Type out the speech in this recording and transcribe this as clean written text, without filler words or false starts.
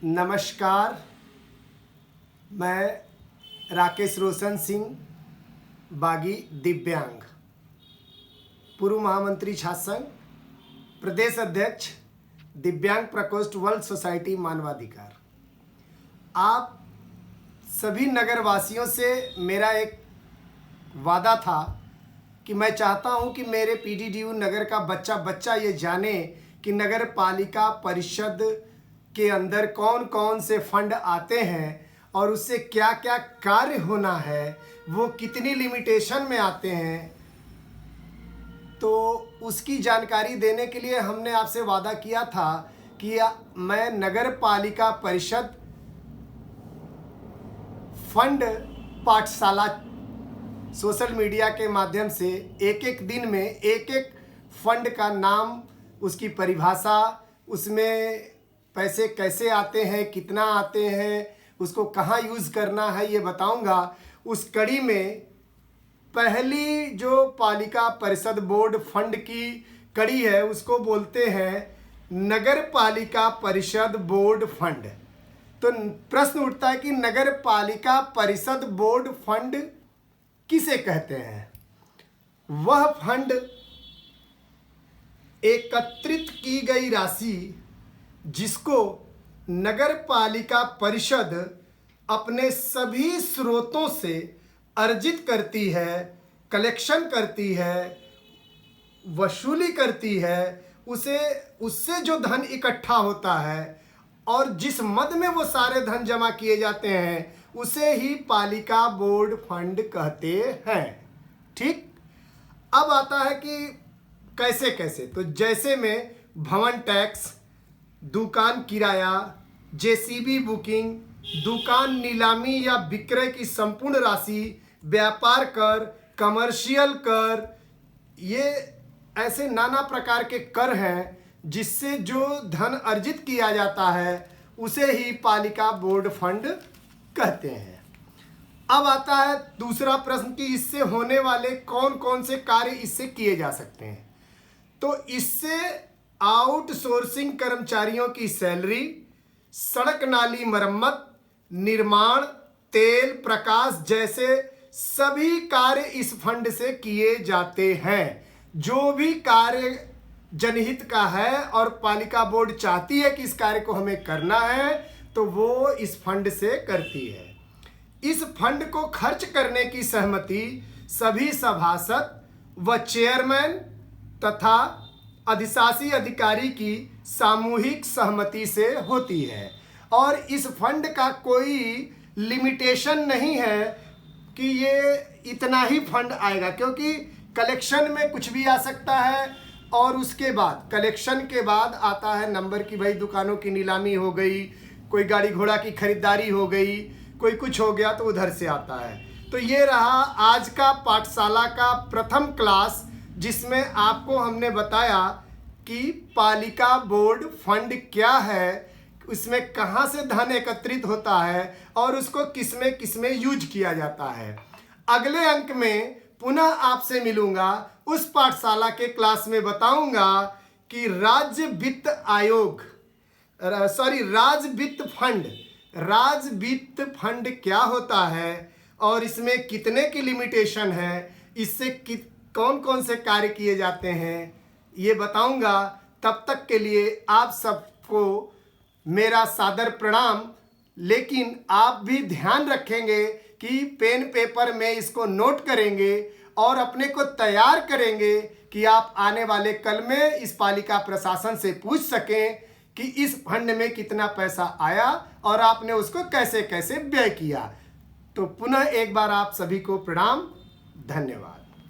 नमस्कार, मैं राकेश रोशन सिंह बागी दिव्यांग, पूर्व महामंत्री छात्र संघ, प्रदेश अध्यक्ष दिव्यांग प्रकोष्ठ वर्ल्ड सोसाइटी मानवाधिकार। आप सभी नगरवासियों से मेरा एक वादा था कि मैं चाहता हूं कि मेरे पीडीडीयू नगर का बच्चा बच्चा ये जाने कि नगर पालिका परिषद के अंदर कौन कौन से फंड आते हैं और उससे क्या क्या कार्य होना है, वो कितनी लिमिटेशन में आते हैं। तो उसकी जानकारी देने के लिए हमने आपसे वादा किया था कि मैं नगर पालिका परिषद फंड पाठशाला सोशल मीडिया के माध्यम से एक एक दिन में एक एक फंड का नाम, उसकी परिभाषा, उसमें पैसे कैसे आते हैं, कितना आते हैं, उसको कहाँ यूज़ करना है, ये बताऊंगा। उस कड़ी में पहली जो पालिका परिषद बोर्ड फंड की कड़ी है उसको बोलते हैं नगर पालिका परिषद बोर्ड फंड। तो प्रश्न उठता है कि नगर पालिका परिषद बोर्ड फंड किसे कहते हैं। वह फंड एकत्रित की गई राशि जिसको नगर पालिका परिषद अपने सभी स्रोतों से अर्जित करती है, कलेक्शन करती है, वसूली करती है, उससे जो धन इकट्ठा होता है और जिस मद में वो सारे धन जमा किए जाते हैं उसे ही पालिका बोर्ड फंड कहते हैं। ठीक, अब आता है कि कैसे कैसे। तो जैसे में भवन टैक्स, दुकान किराया, जेसीबी बुकिंग, दुकान नीलामी या विक्रय की संपूर्ण राशि, व्यापार कर, कमर्शियल कर, ये ऐसे नाना प्रकार के कर हैं जिससे जो धन अर्जित किया जाता है उसे ही पालिका बोर्ड फंड कहते हैं। अब आता है दूसरा प्रश्न कि इससे होने वाले कौन कौन से कार्य इससे किए जा सकते हैं। तो इससे आउटसोर्सिंग कर्मचारियों की सैलरी, सड़क नाली मरम्मत, निर्माण, तेल, प्रकाश जैसे सभी कार्य इस फंड से किए जाते हैं। जो भी कार्य जनहित का है और पालिका बोर्ड चाहती है कि इस कार्य को हमें करना है तो वो इस फंड से करती है। इस फंड को खर्च करने की सहमति सभी सभासद व चेयरमैन तथा अधिशासी अधिकारी की सामूहिक सहमति से होती है और इस फंड का कोई लिमिटेशन नहीं है कि ये इतना ही फंड आएगा, क्योंकि कलेक्शन में कुछ भी आ सकता है और उसके बाद कलेक्शन के बाद आता है नंबर की भाई दुकानों की नीलामी हो गई, कोई गाड़ी घोड़ा की खरीदारी हो गई, कोई कुछ हो गया तो उधर से आता है। तो ये रहा आज का पाठशाला का प्रथम क्लास जिसमें आपको हमने बताया कि पालिका बोर्ड फंड क्या है, उसमें कहाँ से धन एकत्रित होता है और उसको किसमें यूज किया जाता है। अगले अंक में पुनः आपसे मिलूंगा, उस पाठशाला के क्लास में बताऊंगा कि राज्य वित्त फंड क्या होता है और इसमें कितने की लिमिटेशन है, इससे कौन कौन से कार्य किए जाते हैं, ये बताऊंगा। तब तक के लिए आप सबको मेरा सादर प्रणाम। लेकिन आप भी ध्यान रखेंगे कि पेन पेपर में इसको नोट करेंगे और अपने को तैयार करेंगे कि आप आने वाले कल में इस पालिका प्रशासन से पूछ सकें कि इस फंड में कितना पैसा आया और आपने उसको कैसे कैसे व्यय किया। तो पुनः एक बार आप सभी को प्रणाम, धन्यवाद।